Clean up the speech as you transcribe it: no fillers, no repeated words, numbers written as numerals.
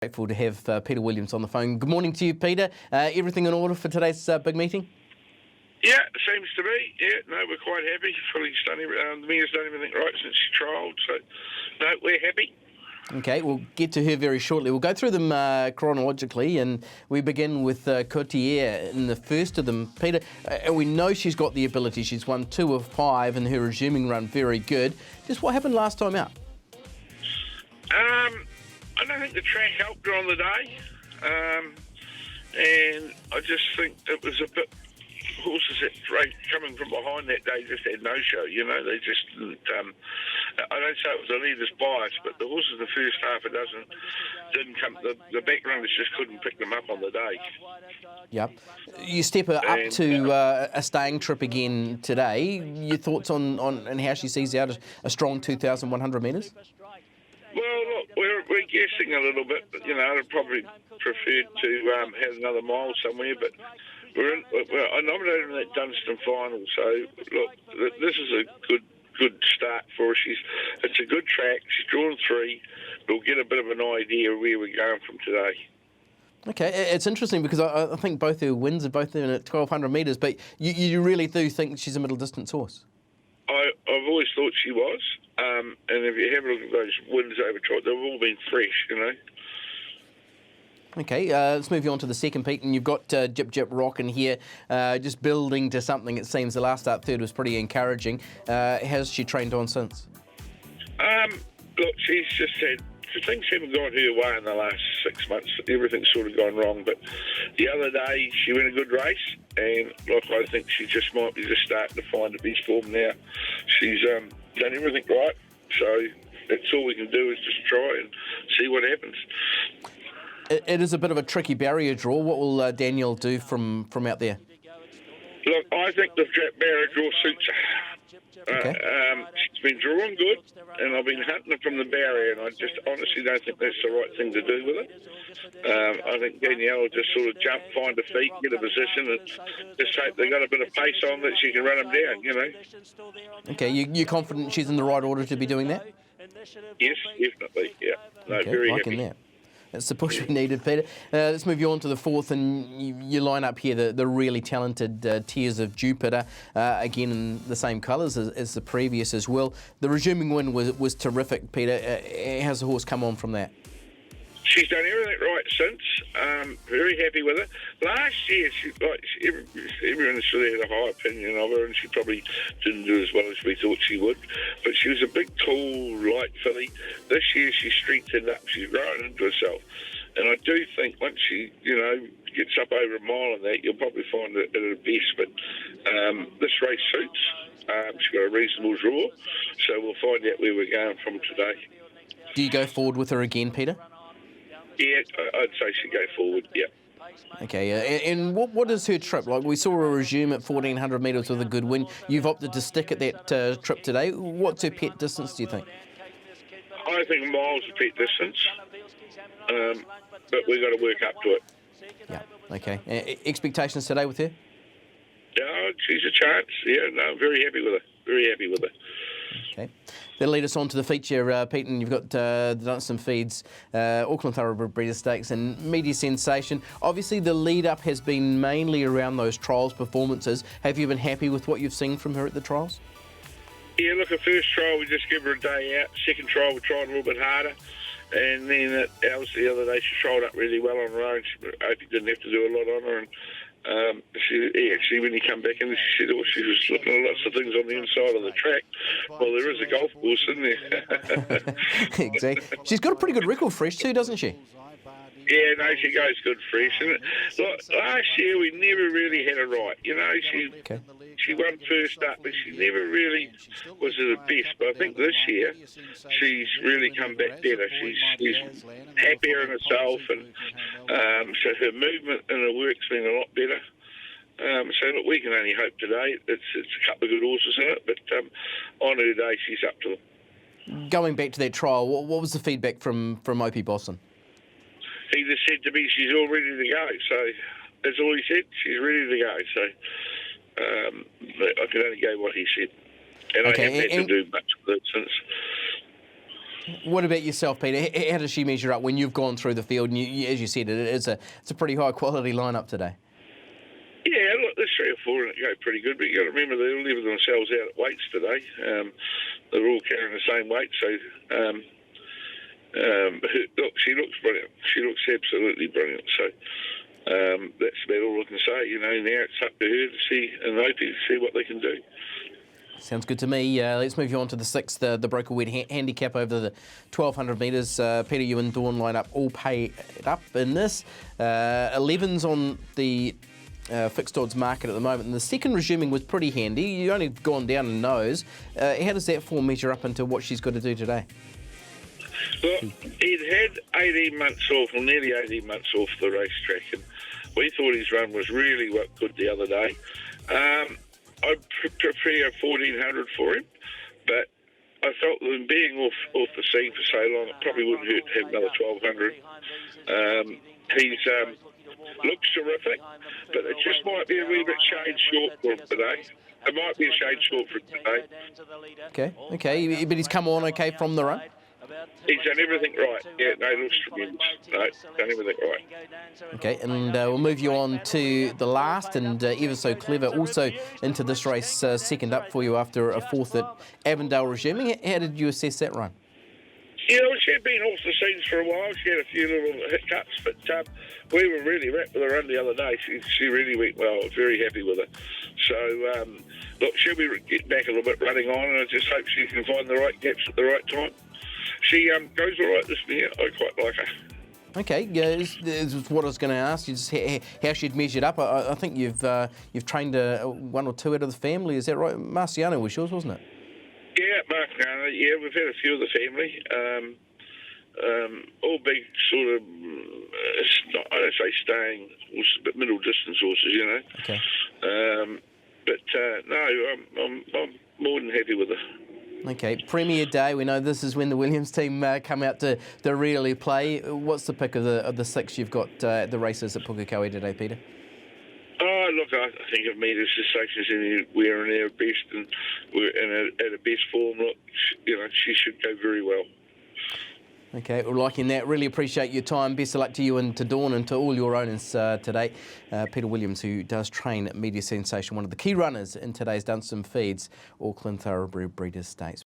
Grateful to have Peter Williams on the phone. Good morning to you, Peter. Everything in order for today's big meeting? Yeah, it seems to be. Yeah, no, we're quite happy. Philly's done the Mayor's done everything right since she trialled, so no, we're happy. Okay, we'll get to her very shortly. We'll go through them chronologically, and we begin with Courtier in the first of them. Peter, and we know she's got the ability. She's won 2 of 5 in her resuming run, very good. Just what happened last time out? I don't think the track helped her on the day, and I just think it was a bit. Horses that coming from behind that day just had no show. You know, they just didn't. I don't say it was the leader's bias, but the horses in the first half didn't come. The back runners just couldn't pick them up on the day. Yep. You step her up to a staying trip again today. Your thoughts on how she sees out a strong 2,100 metres? Well, look, we're guessing a little bit, but, you know, I'd probably prefer to have another mile somewhere, but I nominated her in that Dunstan final, so, look, this is a good start for her. It's a good track. She's drawn 3. We'll get a bit of an idea where we're going from today. Okay, it's interesting because I think both her wins are both in at 1,200 metres, but you really do think she's a middle distance horse? I've always thought she was, and if you have a look at those wins over trial, they've all been fresh, you know. Okay, let's move you on to the second, Pete, and you've got Jippy Rock in here, just building to something. It seems the last start third was pretty encouraging. Has she trained on since? Look, she's just had, things haven't gone her way in the last 6 months. Everything's sort of gone wrong, but the other day she went a good race, and look, I think she just might be just starting to find a best form now. She's done everything right, so that's all we can do is just try and see what happens. It is a bit of a tricky barrier draw. What will Daniel do from out there? Look, I think the barrier draw suits her. Okay. She's been drawing good, and I've been hunting her from the barrier, and I just honestly don't think that's the right thing to do with it. I think Danielle will just sort of jump, find a feet, get a position, and just hope they got a bit of pace on that she can run them down, you know. Okay, you're confident she's in the right order to be doing that? Yes, definitely, yeah. No, okay, very liking happy. That. That's the push we needed, Peter. Let's move you on to the fourth, and you line up here the really talented Tears of Jupiter, again in the same colours as the previous as well. The resuming win was terrific, Peter. How's the horse come on from that? She's done everything right since. Very happy with her. Last year, everyone sort of had a high opinion of her, and she probably didn't do as well as we thought she would. But she was a big, tall, light filly. This year, she's strengthened up. She's grown into herself. And I do think once she, you know, gets up over a mile and that, you'll probably find it at her best. But this race suits. She's got a reasonable draw. So we'll find out where we're going from today. Do you go forward with her again, Peter? Yeah, I'd say she'd go forward, yeah. Okay, and what is her trip like? We saw her resume at 1,400 metres with a good win. You've opted to stick at that trip today. What's her pet distance, do you think? I think a mile's a pet distance, but we've got to work up to it. Yeah, okay. Expectations today with her? Yeah, she's a chance. Yeah, no, very happy with her. Very happy with her. Okay. That'll lead us on to the feature, Pete, and you've got the Dunstan Feeds, Auckland Thoroughbred Breeders' Stakes and Media Sensation. Obviously, the lead-up has been mainly around those trials performances. Have you been happy with what you've seen from her at the trials? Yeah, look, at first trial, we just give her a day out. Second trial, we tried a little bit harder. And then at Alice the other day, she trialled up really well on her own. I hope he didn't have to do a lot on her. And actually, when he come back in, she said, she was looking at lots of things on the inside of the track. Well, there is a golf course in there. Exactly. She's got a pretty good record fresh too, doesn't she? Yeah, no, she goes good fresh. And look, last year we never really had her right. You know, she won first up, but she never really was at her best. But I think this year she's really come back better. She's happier in herself, and so her movement and her work's been a lot better. So look, we can only hope today. It's a couple of good horses in it, but on her day she's up to them. Going back to that trial, what was the feedback from Opie Boston? He just said to me, she's all ready to go. So that's all he said. She's ready to go. So I can only go what he said. And I haven't had to do much with it since. What about yourself, Peter? How does she measure up when you've gone through the field? And as you said, it's a pretty high quality lineup today. Yeah, look, there's 3 or 4 that go pretty good, but you got to remember they all level themselves out at weights today. They're all carrying the same weight, so look, she looks brilliant. She looks absolutely brilliant. So that's about all I can say. You know, now it's up to her to see and hope to see what they can do. Sounds good to me. Let's move you on to the 6th, the Broker Wed Handicap over the 1,200 metres. Peter, you and Dawn line up all paid up in this. 11's on the fixed odds market at the moment, and the second resuming was pretty handy. You only gone down a nose. How does that form measure up into what she's got to do today? Well, he'd had 18 months off, or nearly 18 months off the racetrack, and we thought his run was really good the other day. I'd prefer 1,400 for him, but I felt that being off the scene for so long, it probably wouldn't hurt to have another 1,200. He's looks terrific, but it just might be a wee bit shade short for him today. It might be a shade short for him today. Okay, but he's come on okay from the run? He's done everything right. Yeah, no, looks tremendous. No, done everything right. Okay, and we'll move you on to the last, and Ever So Clever also into this race, second up for you after a 4th at Avondale resuming. How did you assess that run? You know, she had been off the scenes for a while. She had a few little hiccups, but we were really wrapped with her run the other day. She really went well. I was very happy with her. So, look, she'll be getting back a little bit running on, and I just hope she can find the right gaps at the right time. She goes all right this year. I quite like her. Okay, yeah, this is what I was going to ask you, just how she'd measured up. I think you've trained 1 or 2 out of the family. Is that right? Marciano was yours, wasn't it? Yeah, Marciano. Yeah, we've had a few of the family. All big sort of, I don't say staying, but middle distance horses, you know. Okay. No, I'm more than happy with her. Okay, Premier Day, we know this is when the Williams team come out to really play. What's the pick of the 6 you've got at the races at Pukekohe today, Peter? Oh, look, I think of me as the sections we're in our best and we're at a best form. Look, you know, she should go very well. Okay, well, liking that. Really appreciate your time. Best of luck to you and to Dawn and to all your owners today. Peter Williams, who does train at Media Sensation, one of the key runners in today's Dunstan Feeds Auckland Thoroughbred Breeders' Stakes.